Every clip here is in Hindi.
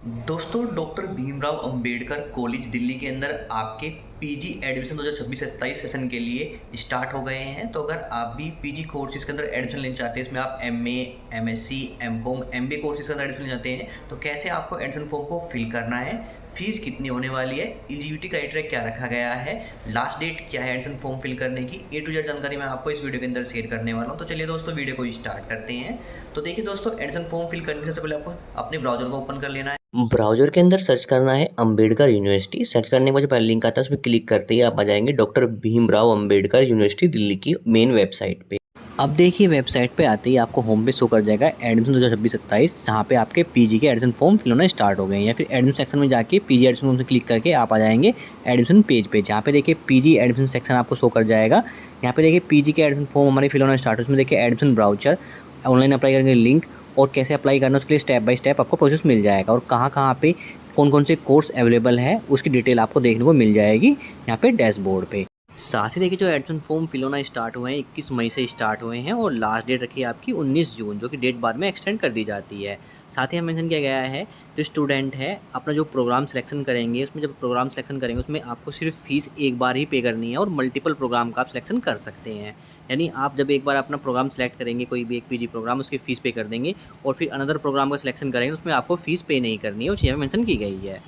दोस्तों डॉक्टर भीमराव अंबेडकर कॉलेज दिल्ली के अंदर आपके पीजी एडमिशन 2026-27 सेशन के लिए स्टार्ट हो गए हैं। तो अगर आप भी पीजी कोर्सेज के अंदर एडमिशन लेना चाहते हैं, इसमें आप MA, MSc, MCom, MBA courses के अंदर एडमिशन लेना चाहते हैं, तो कैसे आपको एडमिशन फॉर्म को फिल करना है, फीस कितनी होने वाली है, एलिजिबिलिटी क्राइटेरिया क्या रखा गया है, लास्ट डेट क्या है एडमिशन फॉर्म फिल करने की, ए टू जेड जानकारी मैं आपको इस वीडियो के अंदर शेयर करने वाला हूँ। तो चलिए दोस्तों वीडियो को स्टार्ट करते हैं। तो देखिए दोस्तों, एडमिशन फॉर्म फिल करने से सबसे पहले आपको अपने ब्राउजर को ओपन कर लेना है। ब्राउज़र के अंदर सर्च करना है अंबेडकर यूनिवर्सिटी। सर्च करने के बाद जो पहला लिंक आता है उसमें क्लिक करते ही आप आ जाएंगे डॉक्टर भीमराव अंबेडकर यूनिवर्सिटी दिल्ली की मेन वेबसाइट पे। अब देखिए वेबसाइट पे आते ही आपको होम पे शो कर जाएगा एडमिशन 2026-27, जहाँ पे आपके पीजी के एडमिशन फॉर्म फिल होना स्टार्ट हो गए हैं। या फिर एडमिशन सेक्शन में जाके पीजी एडमिशन फॉर्म से क्लिक करके आप आ जाएंगे एडमिशन पेज पे, जहाँ पे देखिए पीजी एडमिशन सेक्शन आपको शो कर जाएगा। यहाँ पे देखिए पीजी के एडमिशन फॉर्म हमारे फिल होना स्टार्ट है। उसमें देखिए एडमिशन ब्राउचर, ऑनलाइन अप्लाई करने के लिंक और कैसे अप्लाई करना उसके लिए स्टेप बाय स्टेप आपको प्रोसेस मिल जाएगा। और कहाँ पे कौन से कोर्स अवेलेबल है उसकी डिटेल आपको देखने को मिल जाएगी यहाँ पे डैशबोर्ड पे। साथ ही देखिए जो एडमिशन फॉर्म फिल होना स्टार्ट हुए हैं 21 मई से स्टार्ट हुए हैं और लास्ट डेट रखी है आपकी 19 जून, जो कि डेट बाद में एक्सटेंड कर दी जाती है। साथ ही हम मेंशन किया गया है जो स्टूडेंट है अपना जो प्रोग्राम सिलेक्शन करेंगे, उसमें जब प्रोग्राम सिलेक्शन करेंगे उसमें आपको सिर्फ फीस एक बार ही पे करनी है और मल्टीपल प्रोग्राम का आप सिलेक्शन कर सकते हैं। यानी आप जब एक बार अपना प्रोग्राम सेलेक्ट करेंगे, कोई भी एक पीजी प्रोग्राम, उसकी फ़ीस पे कर देंगे और फिर अनदर प्रोग्राम का सिलेक्शन करेंगे उसमें आपको फ़ीस पे नहीं करनी है, वो चीज़ मेंशन की गई है।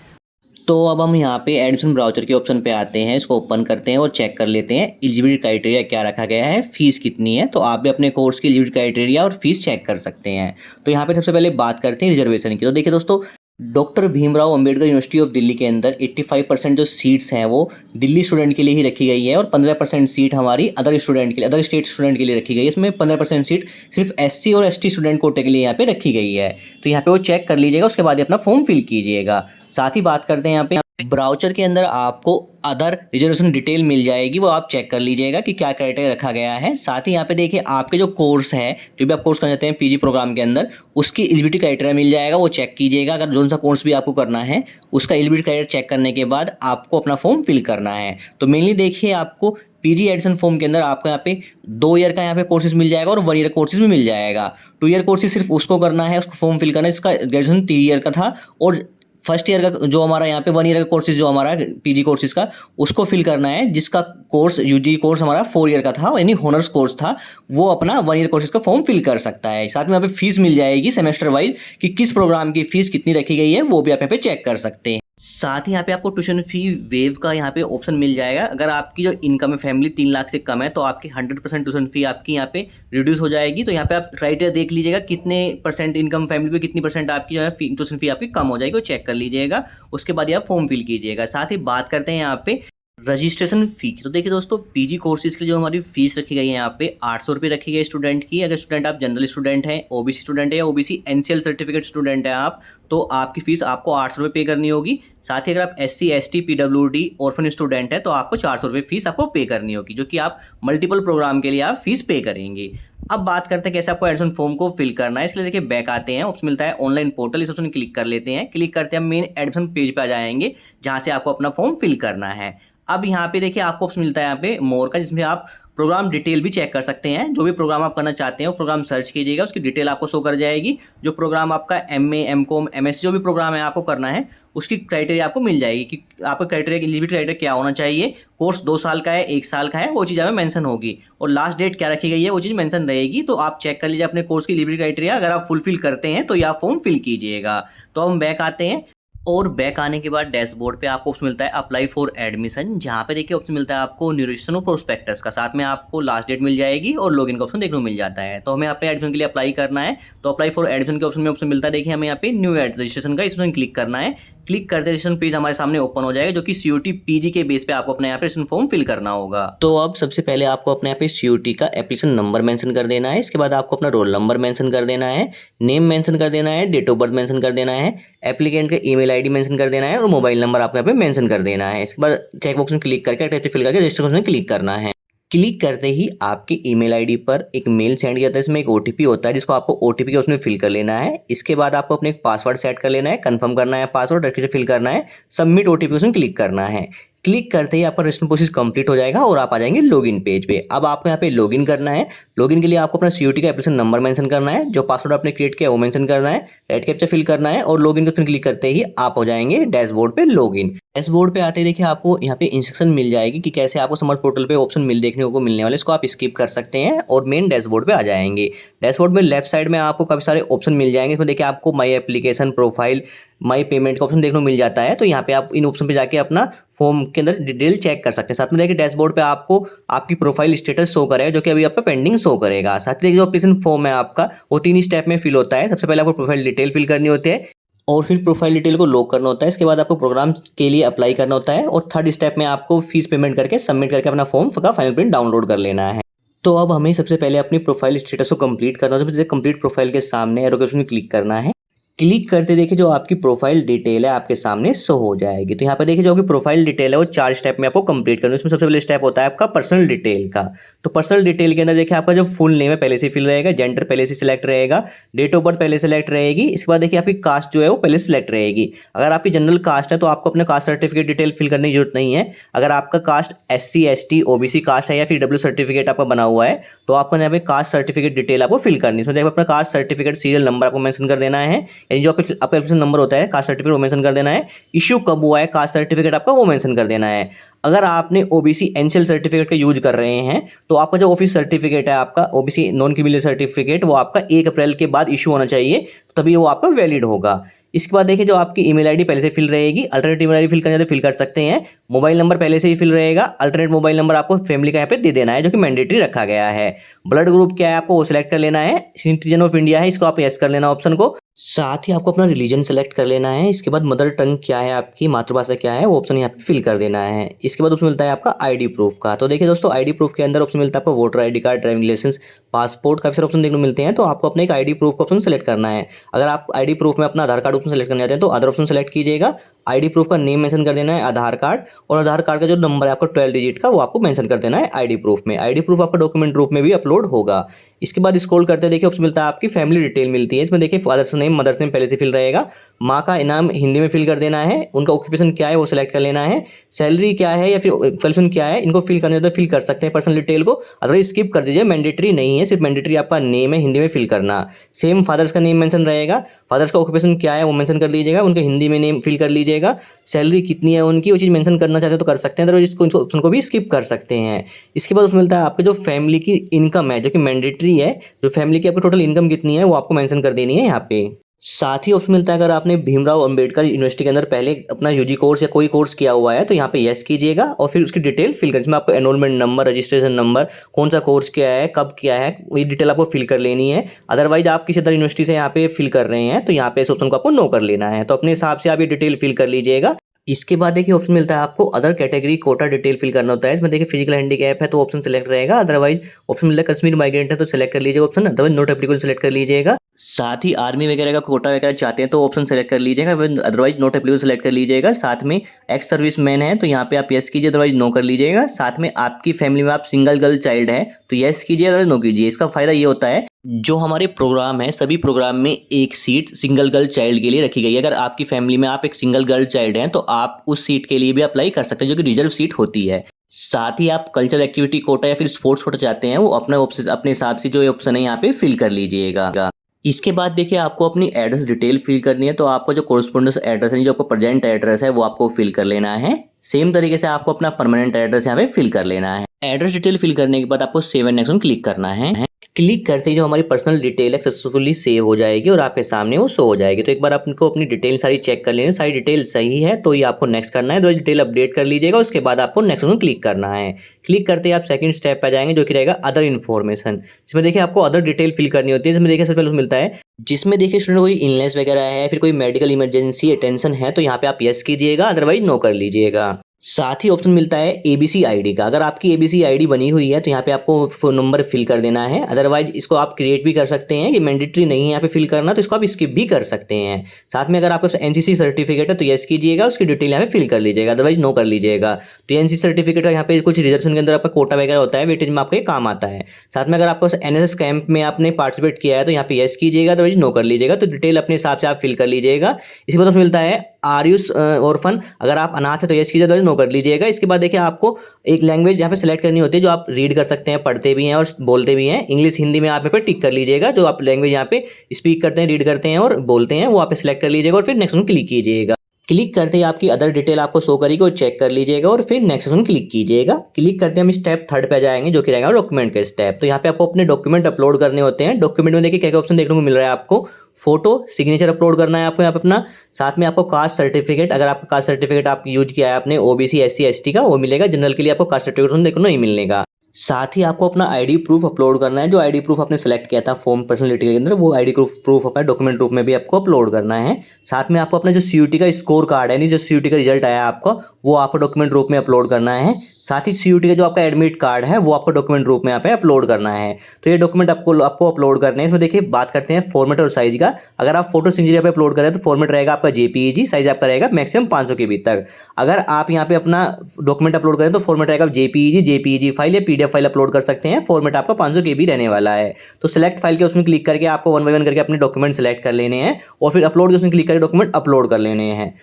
तो अब हम यहाँ पे एडमिशन ब्राउचर के ऑप्शन पे आते हैं, इसको ओपन करते हैं और चेक कर लेते हैं एलिजिबिलिटी क्राइटेरिया क्या रखा गया है, फीस कितनी है। तो आप भी अपने कोर्स की एलिजिबिलिटी क्राइटेरिया और फीस चेक कर सकते हैं। तो यहाँ पे सबसे पहले बात करते हैं रिजर्वेशन की। तो देखिए दोस्तों, doctor Bhimrao Ambedkar university of Delhi के अंदर 85% जो सीट्स हैं वो दिल्ली स्टूडेंट के लिए ही रखी गई है और 15% सीट हमारी अदर स्टूडेंट के लिए, अदर स्टेट स्टूडेंट के लिए रखी गई है। इसमें 15% सीट सिर्फ एससी और एसटी स्टूडेंट कोटे के लिए यहाँ पे रखी गई है। तो यहाँ पे वो चेक कर लीजिएगा, उसके बाद ही अपना फॉर्म फिल कीजिएगा। साथ ही बात करते हैं यहाँ पे ब्राउचर के अंदर आपको अदर रिजर्वेशन डिटेल मिल जाएगी, वो आप चेक कर लीजिएगा कि क्या क्राइटेरिया रखा गया है। साथ ही यहाँ पे देखिए आपके जो कोर्स है, जो भी आप कोर्स करना चाहते हैं पीजी प्रोग्राम के अंदर, उसकी एलिजिबिलिटी क्राइटेरिया मिल जाएगा, वो चेक कीजिएगा। अगर जो सा कोर्स भी आपको करना है उसका एलिजिबिलिटी क्राइटेरिया चेक करने के बाद आपको अपना फॉर्म फिल करना है। तो मेनली देखिए आपको पीजी एडमिशन फॉर्म के अंदर आपको यहाँ पे 2 ईयर का यहाँ पे कोर्सेज मिल जाएगा और 1 ईयर कोर्सेज भी मिल जाएगा। 2 ईयर कोर्सेज सिर्फ उसको करना है, उसको फॉर्म फिल करना है। इसका ग्रेजुएशन 3 ईयर का था और फर्स्ट ईयर का जो हमारा यहाँ पे 1 ईयर का कोर्सेज जो हमारा पीजी कोर्सेज का, उसको फिल करना है। जिसका कोर्स यूजी कोर्स हमारा 4 ईयर का था, यानी हॉनर्स कोर्स था, वो अपना 1 ईयर कोर्सेज का फॉर्म फिल कर सकता है। साथ में यहाँ पे फीस मिल जाएगी सेमेस्टर वाइज कि किस प्रोग्राम की फीस कितनी रखी गई है, वो भी आप यहाँ पे चेक कर सकते हैं। साथ ही यहाँ पे आपको ट्यूशन फी वेव का यहाँ पे ऑप्शन मिल जाएगा। अगर आपकी जो इनकम है फैमिली 3 लाख से कम है तो आपकी 100% ट्यूशन फी आपकी यहाँ पे रिड्यूस हो जाएगी। तो यहाँ पे आप क्राइटेरिया देख लीजिएगा कितने परसेंट इनकम फैमिली पे कितनी परसेंट आपकी जो है ट्यूशन फी आपकी कम हो जाएगी, वो चेक कर लीजिएगा। उसके बाद आप फॉर्म फिल कीजिएगा। साथ ही बात करते हैं यहाँ पे रजिस्ट्रेशन फ़ी। तो देखिए दोस्तों, पीजी कोर्सेज़ के लिए जो हमारी फ़ीस रखी गई है यहाँ पे 800 रुपये रखी गई है स्टूडेंट की। अगर स्टूडेंट आप जनरल स्टूडेंट हैं, ओबीसी स्टूडेंट है या ओबीसी एनसीएल सर्टिफिकेट स्टूडेंट है आप, तो आपकी फ़ीस आपको 800 रुपये पे करनी होगी। साथ ही अगर आप SC, ST, PWD, orphan student है तो आपको 400 रुपये फ़ीस आपको पे करनी होगी, जो कि आप मल्टीपल प्रोग्राम के लिए आप फ़ीस पे करेंगे। अब बात करते हैं कैसे आपको एडमिशन फॉर्म को फिल करना है। इसलिए देखिए बैक आते हैं, ऑप्शन मिलता है ऑनलाइन पोर्टल, इस ऑप्शन क्लिक कर लेते हैं। क्लिक करते हैं मेन एडमिशन पेज पे आ जाएंगे, जहाँ से आपको अपना फॉर्म फिल करना है। अब यहाँ पे देखिए आपको ऑप्शन मिलता है यहाँ पे मोर का, जिसमें आप प्रोग्राम डिटेल भी चेक कर सकते हैं। जो भी प्रोग्राम आप करना चाहते हैं वो प्रोग्राम सर्च कीजिएगा, उसकी डिटेल आपको शो कर जाएगी। जो प्रोग्राम आपका एमए, एमकॉम, एमएससी जो भी प्रोग्राम है आपको करना है, उसकी क्राइटेरिया आपको मिल जाएगी कि आपका क्राइटेरिया, एलिजिबिलिटी क्राइटेरिया क्या होना चाहिए। कोर्स 2 साल का है, 1 साल का है, वो चीज़ हमें मेंशन होगी। और लास्ट डेट क्या रखी गई है वो चीज़ मेंशन रहेगी। तो आप चेक कर लीजिए अपने कोर्स की एलिजिबिलिटी क्राइटेरिया। अगर आप फुलफिल करते हैं तो यह फॉर्म फिल कीजिएगा। तो हम बैक आते हैं और बैक आने के बाद डैशबोर्ड पे आपको ऑप्शन मिलता है अप्लाई फॉर एडमिशन, जहाँ पे देखिए ऑप्शन मिलता है आपको न्यूट्रिशन और प्रोस्पेक्टस का। साथ में आपको लास्ट डेट मिल जाएगी और लॉगिन का ऑप्शन देखने को मिल जाता है। तो हमें अपने एडमिशन के लिए अप्लाई करना है, तो अप्लाई फॉर एडमिशन के ऑप्शन में ऑप्शन मिलता है देखिए हमें यहाँ पे न्यू रजिस्ट्रेशन का, इसमें क्लिक करना है। क्लिक करते रजिस्ट्रेशन पेज हमारे सामने ओपन हो जाएगा, जो कि सीयूटी पीजी के बेस पे आपको अपने यहाँ पे रजिस्ट्रेशन फॉर्म फिल करना होगा। तो अब सबसे पहले आपको अपने यहाँ पे सीयूटी का एप्लीकेशन नंबर मेंशन कर देना है। इसके बाद आपको अपना रोल नंबर मेंशन कर देना है, नेम मेंशन कर देना है, डेट ऑफ बर्थ मेंशन कर देना है, एप्लीकेंट का ईमेल आईडी मेंशन कर देना है और मोबाइल नंबर आपको यहाँ पे मेंशन कर देना है। इसके बाद चेक बॉक्स में क्लिक करके फिल करके रजिस्टर में क्लिक करना है। क्लिक करते ही आपके ईमेल आईडी पर एक मेल सेंड किया जाता है, इसमें एक ओटीपी होता है जिसको आपको ओटीपी के उसमें फिल कर लेना है। इसके बाद आपको अपने एक पासवर्ड सेट कर लेना है, कंफर्म करना है पासवर्ड, फिल करना है, सबमिट ओटीपी उसमें क्लिक करना है। क्लिक करते ही आपका रजिस्ट्रेशन प्रोसेस कंप्लीट हो जाएगा और आप आ जाएंगे लॉगिन पेज पे। अब आपको यहाँ पे लॉगिन करना है। लॉगिन के लिए आपको अपना सीयूटी का एप्लीकेशन नंबर मेंशन करना है, जो पासवर्ड आपने क्रिएट किया है वो मेंशन करना है, रेड कैप्चा फिल करना है और लॉगिन के ऑप्शन क्लिक करते ही आप हो जाएंगे डैशबोर्ड पे लॉगिन। डैशबोर्ड पे आते ही देखिए आपको यहाँ पे इंस्ट्रक्शन मिल जाएगी कि कैसे आपको समर्थ पोर्टल पे ऑप्शन देखने को मिलने वाले, इसको आप स्किप कर सकते हैं और मेन डैशबोर्ड पे आ जाएंगे। डैशबोर्ड में लेफ्ट साइड में आपको काफी सारे ऑप्शन मिल जाएंगे। इसमें देखिए आपको my application, profile, my payment का ऑप्शन देखने को मिल जाता है। तो यहाँ पे आप इन ऑप्शन पे जाके अपना फॉर्म के अंदर डिटेल चेक कर सकते हैं। साथ में देखिए डैशबोर्ड पे आपको आपकी प्रोफाइल स्टेटस शो करेगा, जो कि अभी आपका पेंडिंग शो करेगा। साथ ही देखिए जो एप्लीकेशन फॉर्म है आपका वो 3 ही स्टेप में फिल होता है। सबसे पहले आपको प्रोफाइल डिटेल फिल करनी होती है और फिर प्रोफाइल डिटेल को लॉक करना होता है। इसके बाद आपको प्रोग्राम के लिए अप्लाई करना होता है और थर्ड स्टेप में आपको फीस पेमेंट करके सबमिट करके अपना फॉर्म का फाइनल प्रिंट डाउनलोड कर लेना है। तो अब हमें सबसे पहले अपनी प्रोफाइल स्टेटस को कंप्लीट करना होता है। कंप्लीट प्रोफाइल के सामने एरो के ऑप्शन में क्लिक करना है। क्लिक करते देखिए जो आपकी प्रोफाइल डिटेल है आपके सामने शो हो जाएगी। तो यहाँ पर देखिए जो आपकी प्रोफाइल डिटेल है वो 4 स्टेप में आपको कंप्लीट करना है। उसमें सबसे पहले स्टेप होता है आपका पर्सनल डिटेल का। तो पर्सनल डिटेल के अंदर देखिए आपका जो फुल नेम है पहले से फिल रहेगा, जेंडर पहले से सिलेक्ट रहेगा, डेट ऑफ बर्थ पहले सेलेक्ट रहेगी। इसके बाद देखिए आपकी कास्ट जो है वो पहले सिलेक्ट रहेगी। अगर आपकी जनरल कास्ट है तो आपको अपने कास्ट सर्टिफिकेट डिटेल फिल करने की जरूरत नहीं है। अगर आपका caste SC ST OBC caste है या फिर W सर्टिफिकेट आपका बना हुआ है तो आपको यहाँ पे कास्ट सर्टिफिकेट डिटेल आपको फिल करनी है। इसमें देखिए अपना कास्ट सर्टिफिकेट सीरियल नंबर आपको मेंशन कर देना है, यानी जो आपका नंबर होता है कास्ट सर्टिफिकेट वो मेंशन कर देना है। इश्यू कब हुआ है कास्ट सर्टिफिकेट आपका वो मेंशन कर देना है। अगर आपने OBC एनसीएल सर्टिफिकेट का यूज कर रहे हैं तो आपका जो ऑफिस सर्टिफिकेट है आपका OBC नॉन क्रिमिनल सर्टिफिकेट वो आपका 1 अप्रैल के बाद इशू होना चाहिए, तभी वो आपका वैलिड होगा। इसके बाद देखिए जो आपकी ईमेल आईडी पहले से फिल रहेगी, अल्टरनेट ईमेल आईडी फिल करना है तो फिल कर सकते हैं। मोबाइल नंबर पहले से ही फिल रहेगा, अल्टरनेट मोबाइल नंबर आपको फैमिली का यहाँ पे दे देना है जो कि मैंडेटरी रखा गया है। ब्लड ग्रुप क्या है आपको वो सिलेक्ट कर लेना है, सिटीजन ऑफ इंडिया है इसको आप यस कर लेना ऑप्शन को। साथ ही आपको अपना रिलीजन सेलेक्ट कर लेना है। इसके बाद मदर टंग क्या है आपकी मातृभाषा क्या है वो ऑप्शन यहाँ पे फिल कर देना है। इसके बाद ऑप्शन मिलता है आपका आईडी प्रूफ का। तो देखिए दोस्तों आईडी प्रूफ के अंदर ऑप्शन मिलता है आपको voter ID card, driving licence, passport, काफी सारे ऑप्शन देखने को मिलते हैं। तो आपको अपने एक आईडी प्रूफ का ऑप्शन सेलेक्ट करना है। अगर आप आईडी प्रूफ में अपना आधार कार्ड ऑप्शन सेलेक्ट करना चाहते हैं तो अदर ऑप्शन सेलेक्ट कीजिएगा। आईडी प्रूफ का नेम मेंशन कर देना है आधार कार्ड, और आधार कार्ड का जो नंबर है आपका 12 डिजिट का वो आपको मेंशन कर देना है आईडी प्रूफ में। आईडी प्रूफ आपका डॉक्यूमेंट रूप में भी अपलोड होगा। इसके बाद स्क्रॉल करते देखिए ऑप्शन मिलता है आपकी फैमिली डिटेल मिलती है। इसमें देखिए फादर्स नेम, मदर्स नेम पहले से फिल रहेगा, माँ का नाम हिंदी में फिल कर देना है, उनका ऑक्यूपेशन क्या है वो सिलेक्ट कर लेना है, सैलरी क्या है या फिर क्वालिफिकेशन क्या है इनको फिल करने तो फिल कर सकते हैं पर्सनल डिटेल को, अदरवाइज स्किप कर दीजिए, मैंडेटरी नहीं है, सिर्फ मैंडेटरी आपका नेम है हिंदी में फिल करना। सेम फादर्स का नेम मेंशन रहेगा, फादर्स का ऑक्यूपेशन क्या है वो मेंशन कर लीजिएगा, उनके हिंदी में नेम फिल कर लीजिएगा, सैलरी कितनी है उनकी वो चीज़ मेंशन करना चाहते हो तो कर सकते हैं, अदरवाइज ऑप्शन को भी स्किप कर सकते हैं। इसके बाद उसमें मिलता है आपके जो फैमिली की इनकम है जो कि मैंडेटरी है, जो फैमिली की आपकी टोटल इनकम कितनी है वो आपको मेंशन कर देनी है यहाँ पे। साथ ही ऑप्शन मिलता है अगर आपने भीमराव अंबेडकर यूनिवर्सिटी के अंदर पहले अपना यूजी कोर्स या कोई कोर्स किया हुआ है तो यहाँ पे यस कीजिएगा और फिर उसकी डिटेल फिल कर, जिसमें आपको एनरोलमेंट नंबर, रजिस्ट्रेशन नंबर, कौन सा कोर्स किया है, कब किया है, ये डिटेल आपको फिल कर लेनी है। अदरवाइज आप किसी अदर यूनिवर्सिटी से यहाँ पे फिल कर रहे हैं तो यहाँ पे इस ऑप्शन को आपको नो कर लेना है। तो अपने हिसाब से आप ये डिटेल फिल कर लीजिएगा। इसके बाद देखिए ऑप्शन मिलता है आपको other category quota detail fill करना होता है। इसमें देखिए फिजिकल हैंडीकैप है तो ऑप्शन सेलेक्ट रहेगा, अदरवाइज ऑप्शन मिलता है कश्मीर माइग्रेंट है तो सेलेक्ट कर लीजिएगा option, otherwise not applicable select कर लीजिएगा। साथ ही आर्मी वगैरह का कोटा वगैरह चाहते हैं तो ऑप्शन सेलेक्ट कर लीजिएगा, अदरवाइज नॉट एप्लीकेबल सेलेक्ट कर लीजिएगा। साथ में एक्स सर्विस मैन है तो यहाँ पे आप यस कीजिए, अदरवाइज नो कर लीजिएगा। साथ में आपकी फैमिली में आप सिंगल गर्ल चाइल्ड है तो यस कीजिए, अदरवाइज नो कीजिए। इसका फायदा ये होता है जो हमारे प्रोग्राम है सभी प्रोग्राम में एक सीट सिंगल गर्ल चाइल्ड के लिए रखी गई है। अगर आपकी फैमिली में आप एक सिंगल गर्ल चाइल्ड हैं तो आप उस सीट के लिए भी अप्लाई कर सकते हैं जो कि रिजर्व सीट होती है। साथ ही आप कल्चरल एक्टिविटी कोटा या फिर स्पोर्ट्स कोटा चाहते हैं वो अपने हिसाब से जो ऑप्शन है यहाँ पे फिल कर लीजिएगा। इसके बाद देखिए आपको अपनी एड्रेस डिटेल फिल करनी है। तो आपका जो कोरस्पोंडेंस एड्रेस है, जो आपका प्रेजेंट एड्रेस है वो आपको फिल कर लेना है। सेम तरीके से आपको अपना परमानेंट एड्रेस यहाँ पे फिल कर लेना है। एड्रेस डिटेल फिल करने के बाद आपको सेव एंड नेक्स्ट क्लिक करना है। क्लिक करते ही जो हमारी पर्सनल डिटेल है सक्सेसफुली सेव हो जाएगी और आपके सामने वो शो हो जाएगी। तो एक बार आपको अपनी डिटेल सारी चेक कर लेनी, सारी डिटेल सही है तो ये आपको नेक्स्ट करना है, तो डिटेल अपडेट कर लीजिएगा। उसके बाद आपको नेक्स्ट में क्लिक करना है। क्लिक करते ही आप सेकंड स्टेप पे जाएंगे जो कि रहेगा अदर इन्फॉर्मेशन, जिसमें देखिए आपको अदर डिटेल फिल करनी होती है। जिसमें देखिए सबसे पहले मिलता है जिसमें देखिए स्टूडेंट कोई इलनेस वगैरह है फिर कोई मेडिकल इमरजेंसी अटेंशन है तो यहाँ पे आप यस कीजिएगा, अदरवाइज नो कर लीजिएगा। साथ ही ऑप्शन मिलता है एबीसी आईडी का। अगर आपकी एबीसी आईडी बनी हुई है तो यहाँ पे आपको फोन नंबर फिल कर देना है, अदरवाइज इसको आप क्रिएट भी कर सकते हैं, ये मैंडेटरी नहीं है यहाँ पे फिल करना, तो इसको आप स्किप भी कर सकते हैं। साथ में अगर आपके पास एनसीसी सर्टिफिकेट है तो यस कीजिएगा, उसकी डिटेल यहाँ पे फिल कर लीजिएगा, अदरवाइज नो कर लीजिएगा। तो एनसीसी सर्टिफिकेट का यहाँ पे कुछ रिजर्वेशन के अंदर आपका कोटा वगैरह होता है, वेटेज में आपको ये काम आता है। साथ में अगर आपके पास एनएसएस कैंप में आपने पार्टिसिपेट किया है तो यहाँ पे यस कीजिएगा, अदरवाइज नो कर लीजिएगा। तो डिटेल अपने हिसाब से आप फिल कर लीजिएगा। इसके बाद मिलता है आर यू ऑर्फन, अगर आप अनाथ है तो यस कीजिए, नो कर लीजिएगा। इसके बाद देखिए आपको एक लैंग्वेज यहाँ पे सेलेक्ट करनी होती है जो आप रीड कर सकते हैं, पढ़ते भी हैं और बोलते भी हैं। इंग्लिश हिंदी में आप यहाँ पे टिक कर लीजिएगा, जो आप लैंग्वेज यहाँ पे स्पीक करते हैं, रीड करते हैं और बोलते हैं वो आप सेलेक्ट कर लीजिएगा और फिर नेक्स्ट ऑप्शन क्लिक कीजिएगा। क्लिक करते ही आपकी अदर डिटेल आपको शो करेगी, वो चेक कर लीजिएगा और फिर नेक्स्ट ऑप्शन क्लिक कीजिएगा। क्लिक करते हम स्टेप 3 पे जाएंगे जो कि रहेगा डॉक्यूमेंट का स्टेप। तो यहाँ पे आपको अपने डॉक्यूमेंट अपलोड करने होते हैं। डॉक्यूमेंट में देखिए क्या क्या ऑप्शन देखने को मिल रहा है आपको। फोटो, सिग्नेचर अपलोड करना है आपको यहाँ पे अपना, साथ में आपको कास्ट सर्टिफिकेट, अगर आपका कास्ट सर्टिफिकेट आप यूज किया है आपने ओबीसी एससी एसटी का, वो मिलेगा। जनरल के लिए आपको कास्ट सर्टिफिकेट देखो नहीं मिलेगा। साथ ही आपको अपना आईडी प्रूफ अपलोड करना है, जो आईडी प्रूफ आपने सेलेक्ट किया था फॉर्म पर्सनल डिटेल के अंदर, वो आईडी प्रूफ अपना डॉक्यूमेंट रूप में भी आपको अपलोड करना है। साथ में आपको अपना जो सीयूटी का स्कोर कार्ड है, नहीं जो सीयूटी का रिजल्ट आया आपका, वो आपको डॉक्यूमेंट रूप में अपलोड करना है। साथ ही सीयूटी का जो आपका एडमिट कार्ड है वो आपको डॉक्यूमेंट रूप में यहाँ पे अपलोड करना है। तो ये डॉक्यूमेंट आपको अपलोड करने हैं। इसमें देखिए बात करते हैं फॉर्मेट और साइज का। अगर आप फोटो सिग्नेचर पे अपलोड करें तो फॉर्मेट रहेगा आपका जेपीईजी, साइज आपका रहेगा मैक्सिमम 500 KB तक। अगर आप यहाँ पे अपना डॉक्यूमेंट अपलोड करें तो फॉर्मेट रहेगा जेपीईजी फाइल या पीडीएफ फाइल अपलोड कर सकते हैं। फॉर्मेट आपका 500 KB रहने वाला है। तो सिलेक्ट फाइल के उसमें क्लिक करके आपको 1 बाय 1 करके अपने डॉक्यूमेंट सेलेक्ट कर लेने हैं और फिर अपलोड के उसमें क्लिक करके डॉक्यूमेंट अपलोड कर लेने हैं।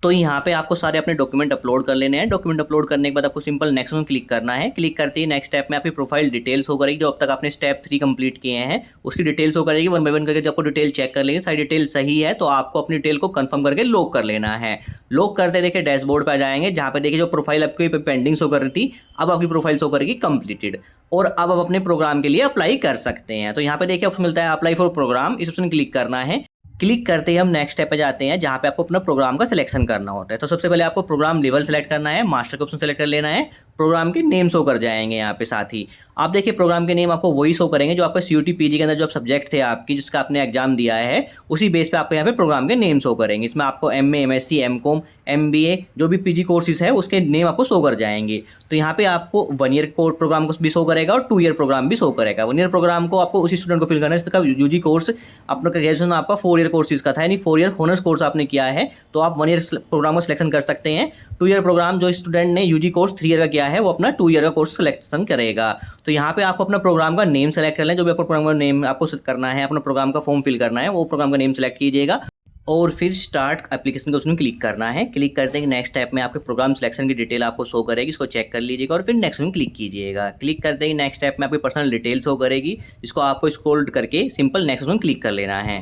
तो यहाँ पे आपको सारे अपने डॉक्यूमेंट अपलोड कर लेने हैं। डॉक्यूमेंट अपलोड करने के बाद आपको सिंपल नेक्स्ट में क्लिक करना है। क्लिक करते ही नेक्स्ट स्टेप में आपकी प्रोफाइल डिटेल्स हो करेगी, जो अब तक आपने स्टेप 3 कंप्लीट किए हैं उसकी डिटेल्स हो करेगी। 1 बाय 1 करके जब आपको डिटेल चेक कर लेंगे, सारी डिटेल सही है तो आपको अपनी डिटेल को कंफर्म करके लॉक कर लेना है। लॉक करते देखिए डैशबोर्ड पर आ जाएंगे, जहाँ पे देखिए जो प्रोफाइल आपकी पेंडिंग शो कर रही थी, अब आपकी प्रोफाइल शो करेगी कंप्लीटेड और अब आप अपने प्रोग्राम के लिए अप्लाई कर सकते हैं। तो यहाँ पे देखिए ऑप्शन मिलता है अप्लाई फॉर प्रोग्राम, इस ऑप्शन क्लिक करना है। क्लिक करते ही हम नेक्स्ट स्टेप पे जाते हैं, जहाँ पे आपको अपना प्रोग्राम का सिलेक्शन करना होता है। तो सबसे पहले आपको प्रोग्राम लेवल सेलेक्ट करना है, मास्टर का ऑप्शन सेलेक्ट कर लेना है। प्रोग्राम के नेम शो कर जाएंगे यहाँ पे। साथ ही आप देखिए प्रोग्राम के नेम आपको वही शो करेंगे जो आपका सीयूटी पीजी के अंदर जो सब्जेक्ट थे आपकी, जिसका आपने एग्जाम दिया है, उसी बेस पे आपको यहाँ पे प्रोग्राम के नेम शो करेंगे। इसमें आपको एमए, एमएससी, एमकॉम, एमबीए जो भी पीजी कोर्सेज है उसके नेम आपको शो कर जाएंगे। तो यहाँ पे आपको 1 ईयर कोर्स प्रोग्राम को भी शो करेगा और 2 ईयर प्रोग्राम भी शो करेगा। 1 ईयर प्रोग्राम को आपको उसी स्टूडेंट को फिल करना है जिसका यूजी कोर्स अपना ग्रेजुएशन आपका 4 ईयर कोर्सेज का था, यानी 4 ईयर ऑनर्स कोर्स आपने किया है तो आप 1 ईयर प्रोग्राम को सिलेक्शन कर सकते हैं। 2 ईयर प्रोग्राम जो स्टूडेंट ने यूजी कोर्स 3 ईयर का किया है वो अपना 2 ईयर का कोर्स सिलेक्शन करेगा। तो यहाँ पे आपको अपना प्रोग्राम का नेम सेलेक्ट कर लें, जो भी आपको प्रोग्राम का नेम आपको करना है, अपना प्रोग्राम का फॉर्म फिल करना है, वो प्रोग्राम का नेम सेलेक्ट कीजिएगा और फिर स्टार्ट एप्लीकेशन को उसमें क्लिक करना है। क्लिक करते ही नेक्स्ट स्टेप में आपके प्रोग्राम सिलेक्शन की डिटेल आपको शो करेगी, इसको चेक कर लीजिएगा और फिर नेक्स्ट में क्लिक कीजिएगा। क्लिक करते ही नेक्स्ट स्टेप में आपकी पर्सनल डिटेल शो करेगी, इसको आपको स्क्रॉल करके सिंपल नेक्स्ट में क्लिक कर लेना है।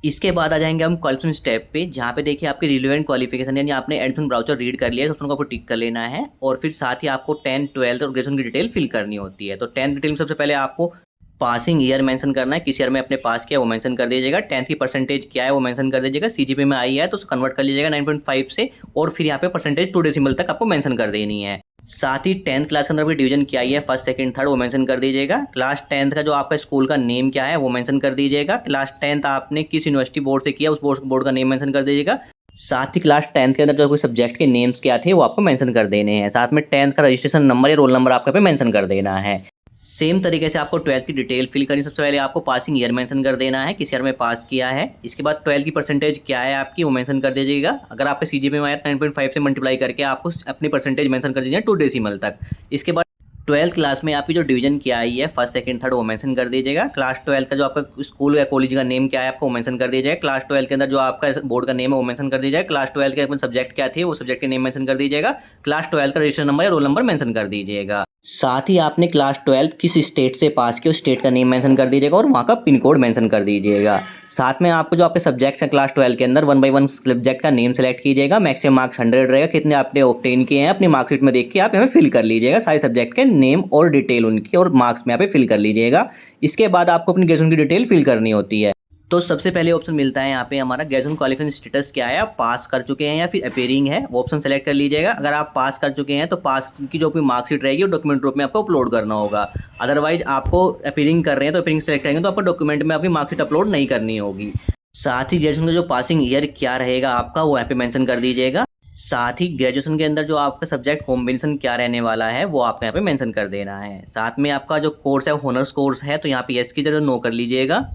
इसके बाद आ जाएंगे हम क्वालिफिकेशन स्टेप पे, जहाँ पे देखिए आपके रिलेवेंट क्वालिफिकेशन यानी आपने एडमिशन ब्राउचर रीड कर लिया है तो उसको आपको टिक कर लेना है और फिर साथ ही आपको 10th 12th और ग्रेजुएशन की डिटेल फिल करनी होती है। तो 10th डिटेल में सबसे पहले आपको पासिंग ईयर मेंशन करना है, किस ईयर में आपने पास किया वो मेंशन कर दीजिएगा। 10th की परसेंटेज क्या है वो मेंशन कर दीजिएगा। सीजीपी में आई है तो उसको कन्वर्ट कर लीजिएगा 9.5 से और फिर यहाँ पे परसेंटेज 2 डेसिमल तक आपको मेंशन कर देनी है। साथ ही 10th क्लास के अंदर भी डिवीजन क्या आई है, फर्स्ट सेकंड थर्ड, वो मेंशन कर दीजिएगा। क्लास 10th का जो आपका स्कूल का नेम क्या है वो मेंशन कर दीजिएगा। क्लास 10th आपने किस यूनिवर्सिटी बोर्ड से किया उस बोर्ड का नेम मेंशन कर दीजिएगा। साथ ही क्लास 10th के अंदर जो कोई सब्जेक्ट के नेम्स क्या थे वो आपको मेंशन कर देने हैं। साथ में 10th का रजिस्ट्रेशन नंबर या रोल नंबर आपका पे मेंशन कर देना है। सेम तरीके से आपको 12th की डिटेल फिल करनी। सबसे पहले आपको पासिंग ईयर मेंशन कर देना है, किस ईयर में पास किया है। इसके बाद 12th की परसेंटेज क्या है आपकी वो मेंशन कर दीजिएगा। अगर आपके सीजीपी में आया 9.5 से मल्टीप्लाई करके आपको अपनी परसेंटेज मेंशन कर दीजिए 2 डेसिमल तक। इसके बाद 12th क्लास में आपकी जो डिवीजन क्या आई है फर्स्ट सेकंड थर्ड वो मेंशन कर दीजिएगा। क्लास 12th का जो आपका स्कूल या कॉलेज का नेम क्या है आपको मेंशन कर दीजिएगा। क्लास 12th के अंदर जो आपका बोर्ड का नेम है वो मेंशन कर दीजिएगा। क्लास 12th के अपने सब्जेक्ट क्या थे वो सब्जेक्ट के नेम मेंशन कर दीजिएगा। क्लास 12th का रजिस्ट्रेशन नंबर या रोल नंबर मेंशन कर दीजिएगा। साथ ही आपने क्लास 12th किस स्टेट से पास किया उस स्टेट का नेम मेंशन कर दीजिएगा और वहाँ का पिन कोड मेंशन कर दीजिएगा। साथ में आपको जो आपके सब्जेक्ट्स हैं क्लास 12 के अंदर 1 बाय 1 सब्जेक्ट का नेम सेलेक्ट कीजिएगा। मैक्सिमम मार्क्स 100 रहेगा, कितने आपने ऑब्टेन किए हैं अपनी मार्कशीट में देख के आप यहाँ फिल कर लीजिएगा। सारे सब्जेक्ट के नेम और डिटेल उनकी और मार्क्स में यहाँ पे फिल कर लीजिएगा। इसके बाद आपको अपनी ग्रेजुएशन की डिटेल फिल करनी होती है। तो सबसे पहले ऑप्शन मिलता है यहाँ पे हमारा ग्रेजुएशन क्वालिफिकेशन स्टेटस क्या है, आप पास कर चुके हैं या फिर अपीयरिंग है, वो ऑप्शन सेलेक्ट कर लीजिएगा। अगर आप पास कर चुके हैं तो पास की जो अपनी मार्कशीट रहेगी वो डॉक्यूमेंट रूप में आपको अपलोड करना होगा। अदरवाइज आपको अपीयरिंग कर रहे हैं तो अपीयरिंग सेलेक्ट करेंगे तो आपको डॉक्यूमेंट में आपकी मार्कशीट अपलोड नहीं करनी होगी। साथ ही ग्रेजुएशन का जो पासिंग ईयर क्या रहेगा आपका वो यहाँ पे मेंशन कर दीजिएगा। साथ ही ग्रेजुएशन के अंदर जो आपका सब्जेक्ट कॉम्बिनेशन क्या रहने वाला है वो आपको यहाँ पे मेंशन कर देना है। साथ में आपका जो कोर्स है वो ऑनर्स कोर्स है तो यहाँ पे यस की जगह नो कर लीजिएगा।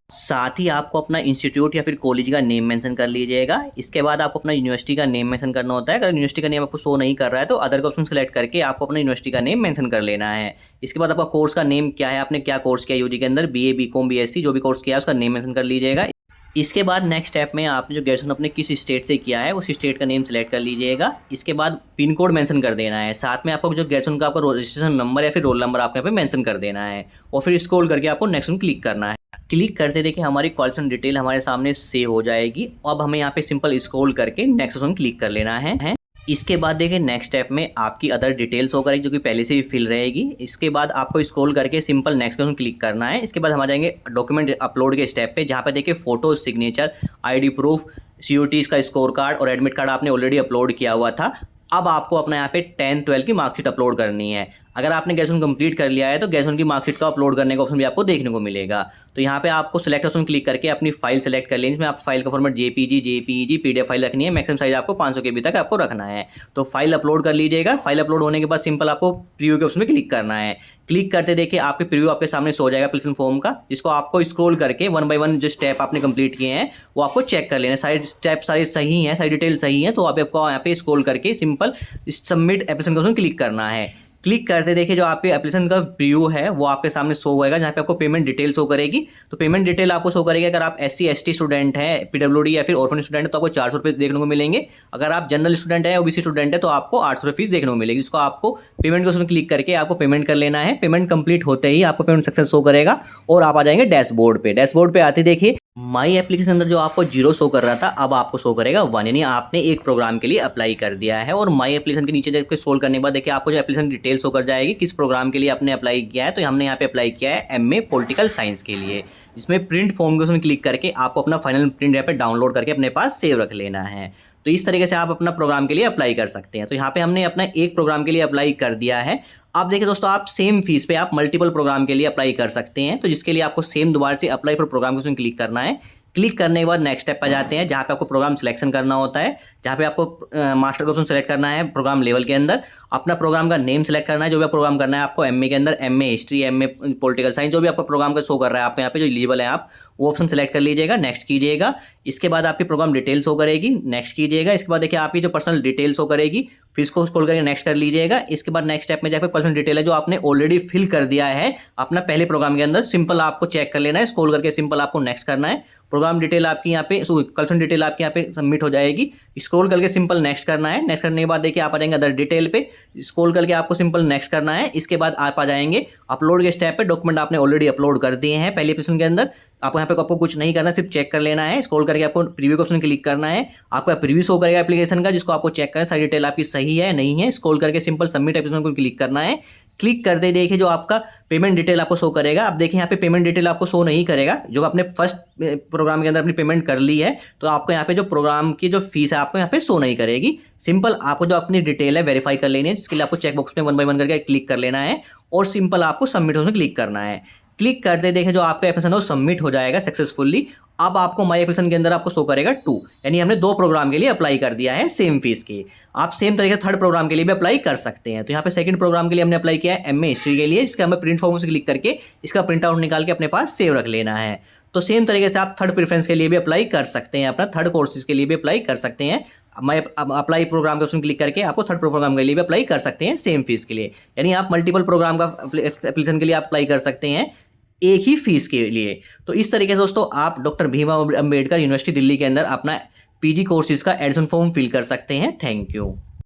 साथ ही आपको अपना इंस्टीट्यूट या फिर कॉलेज का नेम मेंशन कर लीजिएगा। इसके बाद आपको अपना यूनिवर्सिटी का नेम मेंशन करना होता है। अगर यूनिवर्सिटी का नेम आपको शो नहीं कर रहा है तो अदर का ऑप्शन सेलेक्ट करके आपको अपना यूनिवर्सिटी का नेम मेंशन कर लेना है। इसके बाद आपका कोर्स का नेम क्या है, आपने क्या कोर्स किया यूजी के अंदर, बीए बीकॉम बीएससी जो भी कोर्स किया है उसका नेम मेंशन कर लीजिएगा। इसके बाद नेक्स्ट स्टेप में आपने जो ग्रेजुएशन अपने किस स्टेट से किया है उस स्टेट का नेम सेलेक्ट कर लीजिएगा। इसके बाद पिन कोड मेंशन कर देना है, साथ में आपको जो ग्रेजुएशन का आपका रजिस्ट्रेशन नंबर या फिर रोल नंबर आपको यहाँ पे मेंशन कर देना है और फिर स्क्रॉल करके आपको नेक्स्ट में क्लिक करना है। क्लिक करते देखिए हमारी क्वालिफिकेशन डिटेल हमारे सामने सेव हो जाएगी। अब हमें यहाँ पे सिंपल स्क्रॉल करके नेक्स्ट ऑप्शन क्लिक कर लेना है। इसके बाद देखिए नेक्स्ट स्टेप में आपकी अदर डिटेल्स होकर जो कि पहले से ही फिल रहेगी। इसके बाद आपको स्क्रॉल करके सिंपल नेक्स्ट ऑप्शन क्लिक करना है। इसके बाद हम आ जाएंगे डॉक्यूमेंट अपलोड के स्टेप पे, जहाँ पे देखिए photo, signature, ID proof, COT का स्कोर कार्ड और एडमिट कार्ड आपने ऑलरेडी अपलोड किया हुआ था। अब आपको अपना यहाँ पे 10th 12th की मार्कशीट अपलोड करनी है। अगर आपने ग्रेजुएशन कंप्लीट कर लिया है तो ग्रेजुएशन की मार्कशीट का अपलोड करने का ऑप्शन भी आपको देखने को मिलेगा। तो यहाँ पे आपको सेलेक्ट ऑप्शन क्लिक करके अपनी फाइल सेलेक्ट कर लेनी, जिसमें आप फाइल का फॉर्मेट JPG, PDF फाइल रखनी है। मैक्सिमम साइज आपको 500 KB तक आपको रखना है। तो फाइल अपलोड कर लीजिएगा। फाइल अपलोड होने के बाद सिंपल आपको प्रीव्यू के ऑप्शन में क्लिक करना है। क्लिक करते देखिए आपके प्रीव्यू आपके सामने शो हो जाएगा एप्लीकेशन फॉर्म का, जिसको आपको स्क्रॉल करके 1 by 1 जो स्टेप आपने कंप्लीट किए हैं वो आपको चेक कर लेना है। सारे स्टेप सारे सही हैं, सारी डिटेल सही है, तो आपको यहाँ पे स्क्रॉल करके सिंपल सबमिट एप्लीकेशन का ऑप्शन क्लिक करना है। क्लिक करते देखिए जो आपके एप्लीकेशन का व्यू है वो आपके सामने शो होएगा, जहाँ पे आपको पेमेंट डिटेल शो करेगी। तो पेमेंट डिटेल आपको शो करेगी, अगर आप SC ST स्टूडेंट हैं, PWD या फिर ऑर्फन स्टूडेंट है तो आपको 400 रुपये देखने को मिलेंगे। अगर आप जनरल स्टूडेंट है, OBC स्टूडेंट है तो आपको 800 रुपये फीस देखने को मिलेगी, जिसको आपको पेमेंट को उसमें क्लिक करके आपको पेमेंट कर लेना है। पेमेंट कंप्लीट होते ही आपको पेमेंट सक्सेस शो करेगा और आप आ जाएंगे डैशबोर्ड पे। डैशबोर्ड पे आते देखिए माई एप्लीकेशन अंदर जो आपको 0 शो कर रहा था अब आपको शो करेगा 1, यानी आपने एक प्रोग्राम के लिए अप्लाई कर दिया है। और माई एप्लीकेशन के नीचे देखिए स्क्रॉल करने के बाद देखिए आपको जो एप्लीकेशन डिटेल शो कर जाएगी किस प्रोग्राम के लिए आपने अप्लाई किया है। तो हमने यहाँ पे अप्लाई किया है MA पॉलिटिकल साइंस के लिए, जिसमें प्रिंट फॉर्म के उसमें क्लिक करके आपको अपना फाइनल प्रिंट यहाँ पे डाउनलोड करके अपने पास सेव रख लेना है। तो इस तरीके से आप अपना प्रोग्राम के लिए अप्लाई कर सकते हैं। तो यहाँ पे हमने अपना एक प्रोग्राम के लिए अप्लाई कर दिया है। आप देखिए दोस्तों, आप सेम फीस पे आप मल्टीपल प्रोग्राम के लिए अप्लाई कर सकते हैं। तो जिसके लिए आपको सेम दोबारा से अप्लाई फॉर प्रोग्राम के उसमें क्लिक करना है। क्लिक करने के बाद नेक्स्ट स्टेप पर जाते हैं, जहाँ पे आपको प्रोग्राम सिलेक्शन करना होता है, जहाँ पे आपको मास्टर का ऑप्शन सेलेक्ट करना है। प्रोग्राम लेवल के अंदर अपना प्रोग्राम का नेम सेलेक्ट करना है, जो भी प्रोग्राम करना है आपको। MA के अंदर MA history, MA political science, जो भी आपका प्रोग्राम का शो कर रहा है आपको यहाँ पे जो एलिजिबल है आप वो ऑप्शन सेलेक्ट कर लीजिएगा। नेक्स्ट कीजिएगा। इसके बाद आपकी प्रोग्राम डिटेल्स शो करेगी, नेक्स्ट कीजिएगा। इसके बाद देखिए आपकी जो पर्सनल डिटेल्स शो करेगी, फिर इसको स्क्रॉल करके नेक्स्ट कर लीजिएगा। इसके बाद नेक्स्ट स्टेप में जाकर पर्सनल डिटेल है जो आपने ऑलरेडी फिल कर दिया है अपना पहले प्रोग्राम के अंदर, सिंपल आपको चेक कर लेना है। स्क्रॉल करके सिंपल आपको नेक्स्ट करना है। प्रोग्राम डिटेल आपकी यहाँ पे पर्सनल डिटेल आपकी यहाँ पे सबमिट हो जाएगी। स्क्रॉल करके सिंपल नेक्स्ट करना है। नेक्स्ट करने के बाद देखिए आप आ जाएंगे अदर डिटेल पे, स्क्रॉल करके आपको सिंपल नेक्स्ट करना है। इसके बाद आप आ जाएंगे अपलोड के स्टेप पे। डॉक्यूमेंट आपने ऑलरेडी अपलोड कर दिए हैं पहले एप्लीकेशन के अंदर, आपको यहाँ पे आपको कुछ नहीं करना, सिर्फ चेक कर लेना है। स्क्रॉल करके आपको प्रीव्यू के ऑप्शन क्लिक करना है। आपका प्रीव्यू शो करेगा एप्लीकेशन का, जिसको आपको चेक करना है सारी डिटेल आपकी सही है नहीं है। स्क्रॉल करके सिंपल सबमिट एप्लीकेशन को क्लिक करना है। क्लिक करते देखिए जो आपका पेमेंट डिटेल आपको शो करेगा। अब देखिए यहाँ पे पेमेंट डिटेल आपको शो नहीं करेगा, जो आपने फर्स्ट प्रोग्राम के अंदर अपनी पेमेंट कर ली है, तो आपको यहाँ पे जो प्रोग्राम की जो फीस है आपको यहाँ पे शो नहीं करेगी। सिंपल आपको जो अपनी डिटेल है वेरीफाई कर लेनी है, जिसके लिए आपको चेक बॉक्स में 1 by 1 करके क्लिक कर लेना है और सिंपल आपको सबमिट ऑप्शन क्लिक करना है। क्लिक करते देखें जो आपका एप्लीकेशन है वो सबमिट हो जाएगा सक्सेसफुली। अब आपको माई एप्लीकेशन के अंदर आपको शो करेगा 2, यानी हमने 2 प्रोग्राम के लिए अप्लाई कर दिया है सेम फीस की। आप सेम तरीके से थर्ड प्रोग्राम के लिए भी अप्लाई कर सकते हैं। तो यहाँ पे सेकंड प्रोग्राम के लिए हमने अप्लाई किया है MA हिस्ट्री के लिए, जिसका हमें प्रिंट फॉर्म से क्लिक करके इसका प्रिंट आउट निकाल के अपने पास सेव रख लेना है। तो सेम तरीके से आप थर्ड प्रेफरेंस के लिए भी अप्लाई कर सकते हैं, अपना थर्ड कोर्सेज के लिए भी अप्लाई कर सकते हैं। मैं अप्लाई प्रोग्राम के ऑप्शन क्लिक करके आपको थर्ड प्रोग्राम के लिए भी अप्लाई कर सकते हैं सेम फीस के लिए, यानी आप मल्टीपल प्रोग्राम का एप्लीकेशन के लिए अप्लाई कर सकते हैं एक ही फीस के लिए। तो इस तरीके से दोस्तों आप डॉक्टर भीमराव अंबेडकर यूनिवर्सिटी दिल्ली के अंदर अपना PG कोर्सेज का एडमिशन फॉर्म फिल कर सकते हैं। Thank you.